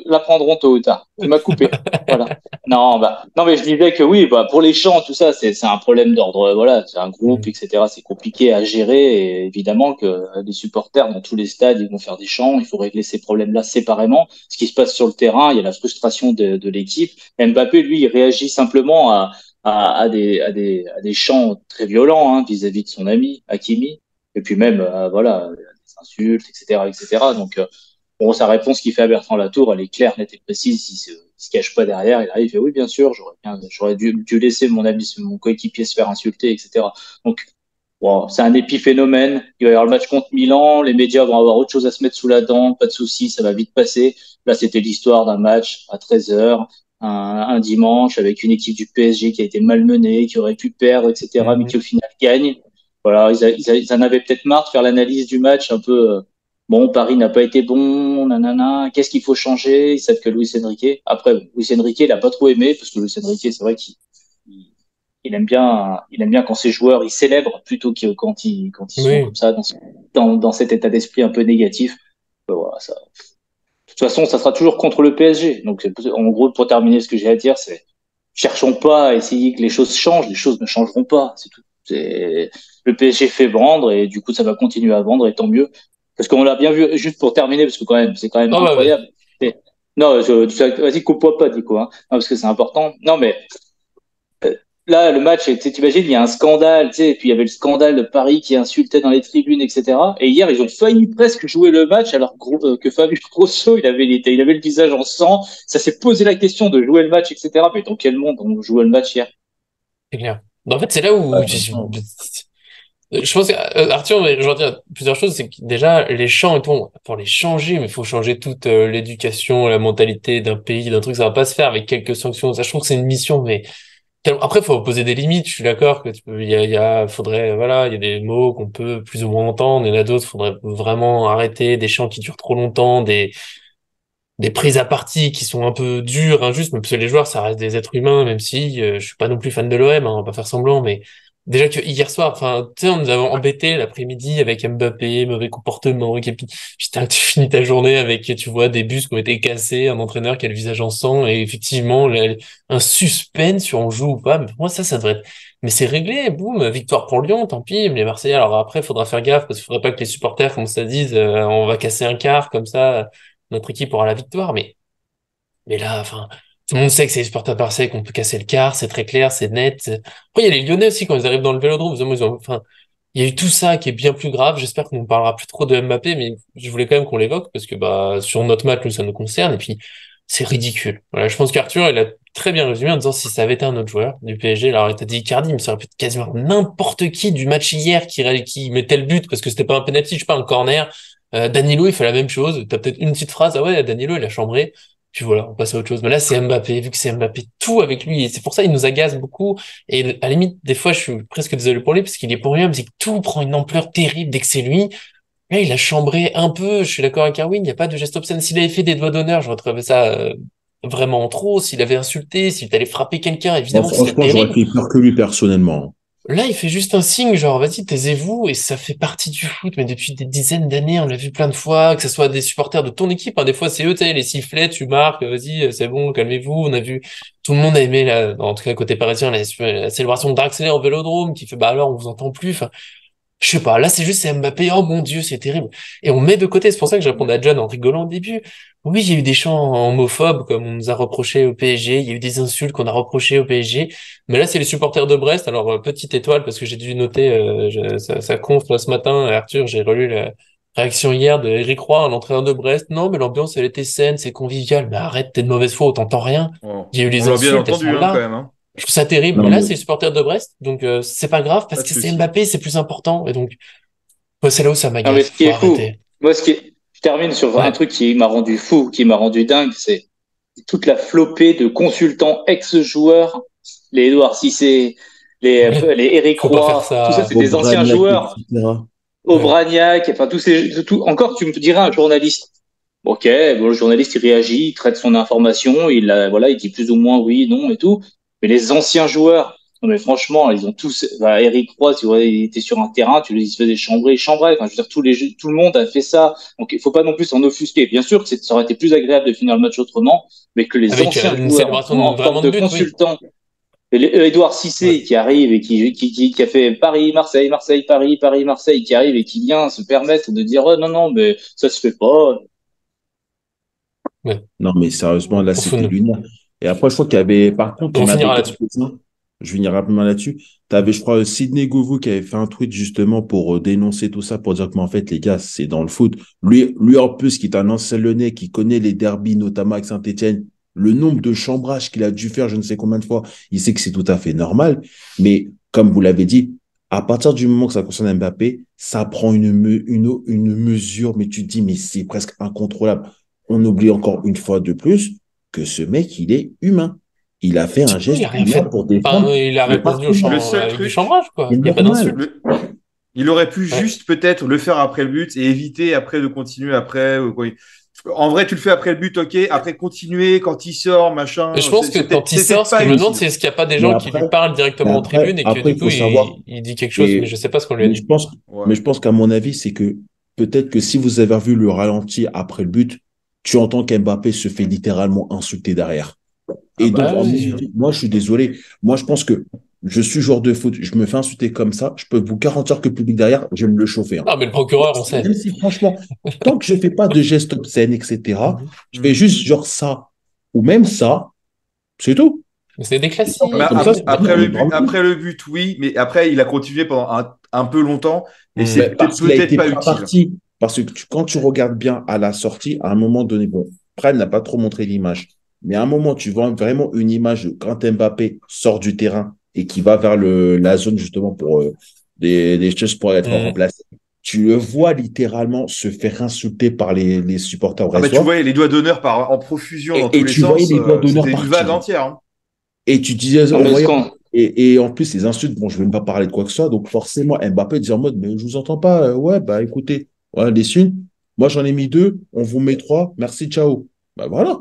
l'apprendront tôt ou tard. Tu m'as coupé. Voilà. Non, non, mais je disais que oui, bah, pour les chants, tout ça, c'est un problème d'ordre. Voilà, c'est un groupe, Mhm. etc. C'est compliqué à gérer. Et évidemment que les supporters dans tous les stades, ils vont faire des chants. Il faut régler ces problèmes-là séparément. Ce qui se passe sur le terrain, il y a la frustration de l'équipe. Mbappé, lui, il réagit simplement à des chants très violents hein, vis-à-vis de son ami Hakimi, et puis même voilà des insultes, etc., etc. Donc bon, sa réponse qu'il fait à Bertrand Latour, elle est claire, nette et précise. Il se cache pas derrière. Il arrive, il fait oui, bien sûr, j'aurais dû laisser mon ami, mon coéquipier se faire insulter, etc. Donc bon, c'est un épiphénomène. Il va y avoir le match contre Milan. Les médias vont avoir autre chose à se mettre sous la dent. Pas de souci, ça va vite passer. Là, c'était l'histoire d'un match à 13h, un dimanche, avec une équipe du PSG qui a été malmenée, qui aurait pu perdre, etc., mais qui au final gagne. Voilà, ils en avaient peut-être marre de faire l'analyse du match un peu. Bon, Paris n'a pas été bon, nanana. Qu'est-ce qu'il faut changer? Ils savent que Luis Enrique. Après, Luis Enrique, il a pas trop aimé parce que Luis Enrique, c'est vrai qu'il il aime bien quand ses joueurs ils célèbrent plutôt que quand ils sont Oui. comme ça dans cet état d'esprit un peu négatif. Voilà, ça. De toute façon, ça sera toujours contre le PSG. Donc, en gros, pour terminer, ce que j'ai à dire, c'est cherchons pas à essayer que les choses changent. Les choses ne changeront pas. C'est tout. Le PSG fait vendre et du coup, ça va continuer à vendre et tant mieux. Parce qu'on l'a bien vu. Juste pour terminer, parce que quand même, c'est quand même Oh, bah, incroyable. Non, vas-y, coupe-moi pas, dis quoi. Hein. Non, parce que c'est important. Non, mais euh, là, le match, tu sais, t'imagines, il y a un scandale, tu sais, et puis il y avait le scandale de Paris qui insultait dans les tribunes, etc. Et hier, ils ont failli presque jouer le match, alors que Fabio Grosso, il avait le visage en sang. Ça s'est posé la question de jouer le match, etc. Mais dans quel monde on jouait le match hier? c'est clair. En fait, c'est là où je pense qu'Arthur va rejoindre plusieurs choses. C'est que déjà, les chants et tout, pour les changer, mais il faut changer toute l'éducation, la mentalité d'un pays, d'un truc. Ça va pas se faire avec quelques sanctions. Ça, je trouve que c'est une mission, mais après, faut poser des limites. Je suis d'accord que faudrait, voilà, il y a des mots qu'on peut plus ou moins entendre. Il y en a d'autres, faudrait vraiment arrêter des chants qui durent trop longtemps, des prises à partie qui sont un peu dures, injustes, mais parce que les joueurs, ça reste des êtres humains, même si je suis pas non plus fan de l'OM, hein, on va pas faire semblant, mais déjà que hier soir, enfin, tu sais, on nous avait embêté l'après-midi avec Mbappé, mauvais comportement, et puis putain, tu finis ta journée avec, tu vois, des bus qui ont été cassés, un entraîneur qui a le visage en sang, et effectivement, un suspense sur on joue ou pas, mais pour moi, ça devrait être, mais c'est réglé, boum, victoire pour Lyon, tant pis, les Marseillais, alors après, faudra faire gaffe, parce qu'il faudrait pas que les supporters, comme ça dise, on va casser un quart, comme ça, notre équipe aura la victoire, mais là, enfin, tout le monde sait que c'est les supporters marseillais qu'on peut casser le quart, c'est très clair, c'est net. Après, il y a les Lyonnais aussi, quand ils arrivent dans le Vélodrome, enfin, il y a eu tout ça qui est bien plus grave. J'espère qu'on ne parlera plus trop de Mbappé, mais je voulais quand même qu'on l'évoque, parce que, bah, sur notre match, nous, ça nous concerne, et puis, c'est ridicule. Voilà, je pense qu'Arthur, il a très bien résumé en disant si ça avait été un autre joueur du PSG, alors il t'a dit Icardi, mais ça aurait pu être quasiment n'importe qui du match hier qui mettait le but, parce que c'était pas un penalty, je sais pas, un corner. Danilo, il fait la même chose. T'as peut-être une petite phrase, ah ouais, Danilo, il a chambré. Puis voilà, on passe à autre chose. Mais là, c'est Mbappé, vu que c'est Mbappé, tout avec lui. Et c'est pour ça il nous agace beaucoup. Et à la limite, des fois, je suis presque désolé pour lui, parce qu'il est pour rien, mais c'est que tout prend une ampleur terrible dès que c'est lui. Là, il a chambré un peu, je suis d'accord avec Erwin, il n'y a pas de geste obscène. S'il avait fait des doigts d'honneur, j'aurais trouvé ça vraiment trop. S'il avait insulté, s'il allait frapper quelqu'un, Bon, évidemment que ce serait franchement, j'aurais terrible. fait peur que lui personnellement. Là, il fait juste un signe, genre, vas-y, taisez-vous, et ça fait partie du foot, mais depuis des dizaines d'années, on l'a vu plein de fois, que ce soit des supporters de ton équipe, hein, des fois, c'est eux, tu sais, les sifflets, tu marques, vas-y, c'est bon, calmez-vous, on a vu, tout le monde a aimé, en tout cas, côté parisien, la célébration de Draxler au Vélodrome, qui fait, bah alors, on vous entend plus, enfin, je sais pas, là c'est Mbappé, oh mon Dieu, c'est terrible. Et on met de côté, c'est pour ça que je répondais à John en rigolant au début. Oui, il y a eu des chants homophobes comme on nous a reproché au PSG, il y a eu des insultes qu'on a reprochées au PSG, mais là c'est les supporters de Brest, alors petite étoile parce que j'ai dû noter ça conf là, ce matin, Arthur, j'ai relu la réaction hier de Eric Roy, l'entraîneur de Brest. Non, mais l'ambiance elle était saine, c'est convivial, mais arrête, t'es de mauvaise foi, t'entends rien. Bon, Il y a eu on les l'a bien insultes, elles sont entendu, hein, quand là. même. Hein. Je trouve ça terrible, mais Non, là mais c'est les supporters de Brest, donc c'est pas grave parce Pas de que c'est souci. Mbappé, c'est plus important, et donc ouais, c'est là où ça Non, mais ce m'agace. qui Faut est fou, arrêter. moi, je termine sur un Ouais. truc qui m'a rendu fou, qui m'a rendu dingue, c'est toute la flopée de consultants ex-joueurs, les Edouard Cissé, Ouais. les Eric Faut pas faire Roy, tout ça, ça. c'est des anciens Obraniak, joueurs. etc. Ouais. Aubragnac, enfin encore tu me dirais un journaliste. Ok, bon, le journaliste il réagit, il traite son information, voilà, il dit plus ou moins oui, non et tout. Mais les anciens joueurs, non mais franchement, ils ont tous, enfin, Eric Roy, tu vois, il était sur un terrain, il se faisait chambrer, il chambrait. Enfin, je veux dire, tout le monde a fait ça. Donc il faut pas non plus s'en offusquer. Bien sûr que ça aurait été plus agréable de finir le match autrement, mais que les Avec anciens une joueurs célébration en vraiment forme de de but, oui. consultants Edouard Cissé Ouais. qui arrive et qui a fait Paris, Marseille, Marseille, Paris, Paris, Marseille, qui arrive et qui vient se permettre de dire oh, non, non, mais ça se fait pas. Ouais. Non, mais sérieusement, là, On, c'était lunaire. Et après, je crois qu'il y avait, par contre, on on avait finira là-dessus. quelques-uns. je vais venir rapidement là-dessus. Tu avais, je crois, Sidney Govou qui avait fait un tweet justement pour dénoncer tout ça, pour dire que, mais en fait, les gars, c'est dans le foot. Lui en plus, qui est un ancien Lyonnais, qui connaît les derbies, notamment avec Saint-Etienne, le nombre de chambrages qu'il a dû faire, je ne sais combien de fois, il sait que c'est tout à fait normal. Mais comme vous l'avez dit, à partir du moment que ça concerne Mbappé, ça prend une mesure, mais tu te dis, mais c'est presque incontrôlable. On oublie encore une fois de plus que ce mec, il est humain. Il a fait un Il geste a rien humain fait. pour Enfin, défendre il a le répondu Le seul avec du truc, chambrage, quoi. C'est Il n'y a pas normal. d'insulte. il aurait pu Ouais. juste peut-être le faire après le but et éviter après de continuer après. En vrai, tu le fais après le but, ok. Après, continuer quand il sort, machin. Et je pense que quand il sort, ce que je me demande, c'est est-ce qu'il n'y a pas des Mais gens qui lui après, parlent mais directement en après, tribune et que après, du il coup, faut savoir. il dit quelque chose, mais Mais, je sais pas ce qu'on lui a mais je dit. pense, Ouais. mais je pense qu'à mon avis, c'est que peut-être que si vous avez vu le ralenti après le but, tu entends qu'Mbappé se fait littéralement insulter derrière. Ah Et bah donc, Ah à mon oui. avis, moi, je suis désolé. Moi, je pense que je suis joueur de foot, je me fais insulter comme ça, je peux vous garantir que le public derrière, je vais me le chauffer, hein. Non, mais le procureur, on sait. Même si, franchement, tant que je ne fais pas de gestes obscènes, etc., Mhm. je fais juste genre ça, ou même ça, c'est tout. Mais c'est des Et ça, Mais classiques. comme ça, c'est bien, on est dans le coup. après le but, oui, mais après, il a continué pendant un peu longtemps et Hmm. c'est Mais parce qu'il a peut-être été pas pris à utile. partie. Parce que quand tu regardes bien à la sortie, à un moment donné, bon, Fred n'a pas trop montré l'image. Mais à un moment, tu vois vraiment une image quand Mbappé sort du terrain et qui va vers la zone justement pour des choses pour être Hmm. remplacé. Tu le vois littéralement se faire insulter par les supporters Ah bah tu brestois. voyais les doigts d'honneur en profusion dans tous Et les tu voyais sens. les doigts d'honneur C'était une vague partir. entière. Hein. Et tu disais, Non, en mais ce voyant, qu'on, et en plus, les insultes, bon, je ne vais même pas parler de quoi que ce soit, donc forcément, Mbappé dit en mode, mais je vous entends pas, ouais, bah écoutez, voilà, les thunes, moi j'en ai mis deux, on vous met trois, merci, ciao. Bah voilà.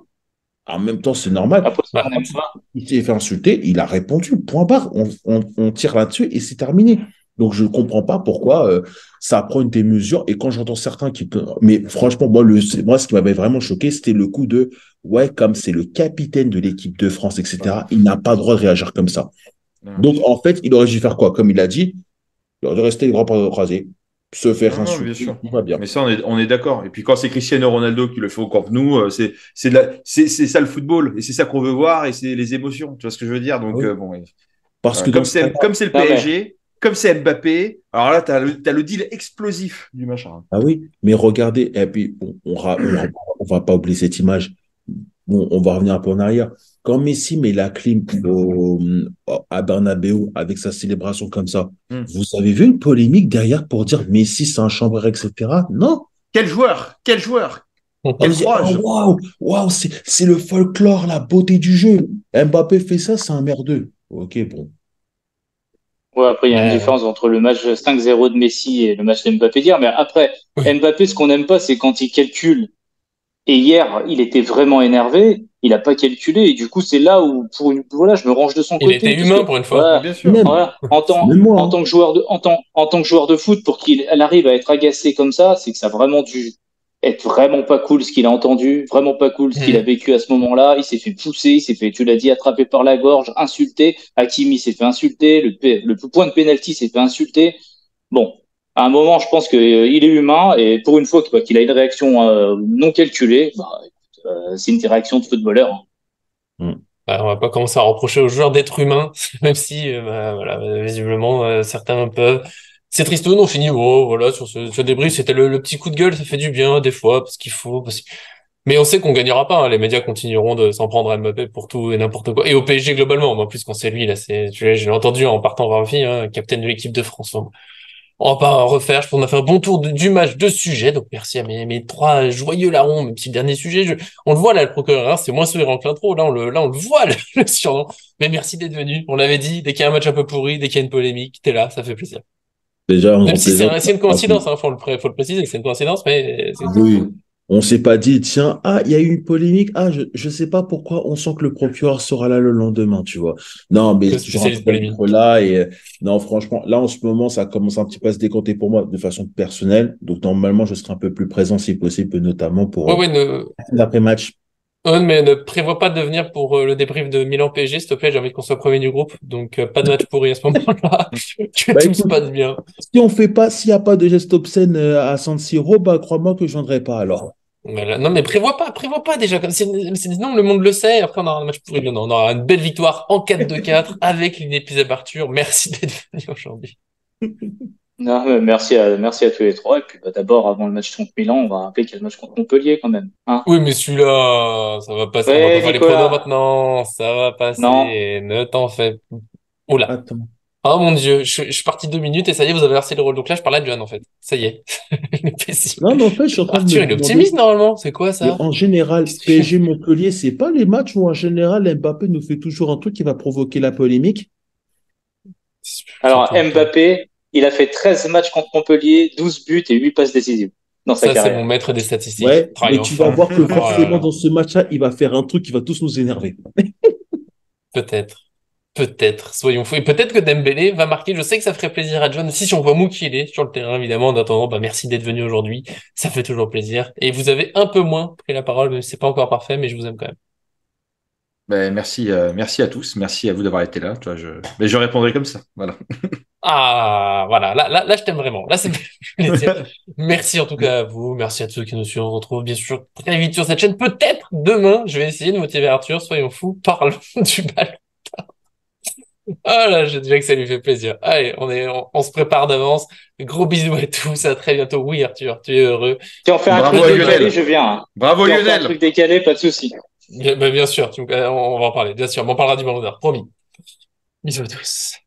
En même temps, c'est normal. après, ce qu'on Bah, n'aime pas, Il s'est fait insulter, il a répondu, point barre, on tire là-dessus et c'est terminé. Donc je ne comprends pas pourquoi ça prend une des mesures. Et quand j'entends certains qui peuvent. Mais franchement, moi, ce qui m'avait vraiment choqué, c'était le coup de ouais, comme c'est le capitaine de l'équipe de France, Ouais. etc., il n'a pas le droit de réagir comme ça. Non, Donc en fait, il aurait dû faire quoi? Comme il a dit, il aurait dû rester les bras croisés, se faire non, bien insulter, sûr. tout va bien. Mais ça, on est d'accord. Et puis quand c'est Cristiano Ronaldo qui le fait au Camp Nou, c'est ça le football. Et c'est ça qu'on veut voir et c'est les émotions. Tu vois ce que je veux dire? Ah Donc, oui. bon, Parce que dans ce cas-là, comme c'est le non mais PSG, comme c'est Mbappé, alors là, t'as le deal explosif du machin. ah oui, mais regardez, et puis on va pas oublier cette image. Bon, on va revenir un peu en arrière. Quand Messi met la clim à Bernabeu avec sa célébration comme ça, Hmm. vous avez vu une polémique derrière pour dire Messi c'est un chambreur, etc. Non. Quel joueur! Quel joueur! On Quel dit, oh, courage! waouh, waouh, c'est le folklore, la beauté du jeu. Mbappé fait ça, c'est un merdeux. Ok, bon. ouais, après, il y a une mais, différence entre le match 5-0 de Messi et le match de Mbappé d'hier. Mais après, oui. Mbappé, ce qu'on n'aime pas, c'est quand il calcule. Et hier, il était vraiment énervé. Il n'a pas calculé. Et du coup, c'est là où, voilà, je me range de son Il était côté. Parce que, humain pour une fois. voilà, Bien sûr. Même, voilà, même moi, en hein. tant que joueur en tant que joueur de foot, pour qu'il elle arrive à être agacé comme ça, c'est que ça a vraiment dû être vraiment pas cool ce qu'il a entendu, vraiment pas cool ce qu'il a Hmm. vécu à ce moment-là. Il s'est fait pousser, il s'est fait, tu l'as dit, attraper par la gorge, insulté. Hakimi s'est fait insulter, le point de pénalty s'est fait insulter. Bon, à un moment, je pense qu'il est humain et pour une fois qu'il a une réaction non calculée, bah, c'est une réaction de footballeur. Hein. Hmm. Bah, on va pas commencer à reprocher aux joueurs d'être humains, même si, bah, voilà, visiblement, certains peuvent. C'est triste, on finit, oh, voilà, sur ce débrief, c'était le petit coup de gueule, ça fait du bien, des fois, parce qu'il faut, mais on sait qu'on gagnera pas, hein. Les médias continueront de s'en prendre à Mbappé pour tout et n'importe quoi. Et au PSG globalement, mais en plus, quand c'est lui, là, je l'ai entendu en partant voir Rafi, hein, capitaine de l'équipe de France. Enfin, on va pas refaire, je pense qu'on a fait un bon tour du match de sujet, donc merci à mes trois joyeux larrons, mes petits derniers sujets. On le voit là, le procureur, hein, c'est moins souriant que l'intro, là on le voit, le surnom. Mais merci d'être venu, on l'avait dit, dès qu'il y a un match un peu pourri, dès qu'il y a une polémique, t'es là, ça fait plaisir. Déjà, Même en si plaisant. c'est une coïncidence, hein, faut le préciser, c'est une coïncidence, mais c'est tout. Oui, on s'est pas dit, tiens, ah, il y a eu une polémique, ah, je sais pas pourquoi on sent que le procureur sera là le lendemain, tu vois. Non, mais Le je spécialiste rentre pas polémique. trop là et non, franchement, là en ce moment, ça commence un petit peu à se décanter pour moi de façon personnelle. Donc normalement, je serai un peu plus présent si possible, notamment pour Ouais, ouais, l'après-match. Owen, mais ne prévois pas de venir pour le débrief de Milan PSG, s'il te plaît, j'ai envie qu'on soit premier du groupe, donc pas de match pourri à ce moment-là, que Bah tout se écoute, passe bien. si on fait pas, s'il n'y a pas de geste obscène à San Siro, bah crois-moi que je viendrai pas alors. Voilà. Non, mais prévois pas déjà. Sinon, le monde le sait. Après, on aura un match pourri. Non, on aura une belle victoire en 4-2-4 avec une épisode Arthur. Merci d'être venu aujourd'hui. Non, mais merci à tous les trois. Et puis, d'abord, avant le match contre Milan, on va rappeler qu'il y a le match contre Montpellier quand même. Hein? Oui, mais celui-là, ça va passer. On va pas Ouais, faire les pronos Nicolas. maintenant. Ça va Non. passer. Ne t'en fais. Oula. Attends. Oh mon Dieu, je suis parti 2 minutes et ça y est, vous avez versé le rôle. Donc là, je parle à John en fait. Ça y est. Il est pessimiste. Non, mais en fait, je suis en train de me Arthur, il est demander. optimiste normalement. C'est quoi Mais ça? en général, PSG Montpellier, c'est pas les matchs où en général Mbappé nous fait toujours un truc qui va provoquer la polémique. C'est Alors, tout le temps. Mbappé, il a fait 13 matchs contre Montpellier, 12 buts et 8 passes décisives dans sa Ça, c'est mon carrière. maître des statistiques. Ouais, mais tu vas Triomphant. voir que Oh là forcément là. dans ce match-là, il va faire un truc qui va tous nous énerver. Peut-être. Peut-être. Soyons fous. Et peut-être que Dembélé va marquer. Je sais que ça ferait plaisir à John. Si on voit Moukielé sur le terrain, évidemment. En attendant, bah, merci d'être venu aujourd'hui. Ça fait toujours plaisir. Et vous avez un peu moins pris la parole, même si c'est pas encore parfait, mais je vous aime quand même. Ben, merci à tous. Merci à vous d'avoir été là. Tu vois, mais je répondrai comme ça. Voilà. Ah, voilà. Là, je t'aime vraiment. Là, c'est plaisir. Merci en tout cas à vous. Merci à tous ceux qui nous suivent. On se retrouve bien sûr très vite sur cette chaîne. Peut-être demain, je vais essayer de motiver Arthur. Soyons fous. Parlons du bal. Ah là, je dirais que ça lui fait plaisir. Allez, on se prépare d'avance. Gros bisous à tous. À très bientôt. Oui, Arthur, tu es heureux. Si on fait un Bravo truc à décalé, Lionel. je viens. Hein. Bravo Si on fait un Lionel. truc décalé, pas de souci. Bien sûr, on va en parler. Bien sûr, mais on parlera du Ballon d'Or. Promis. Bisous à tous.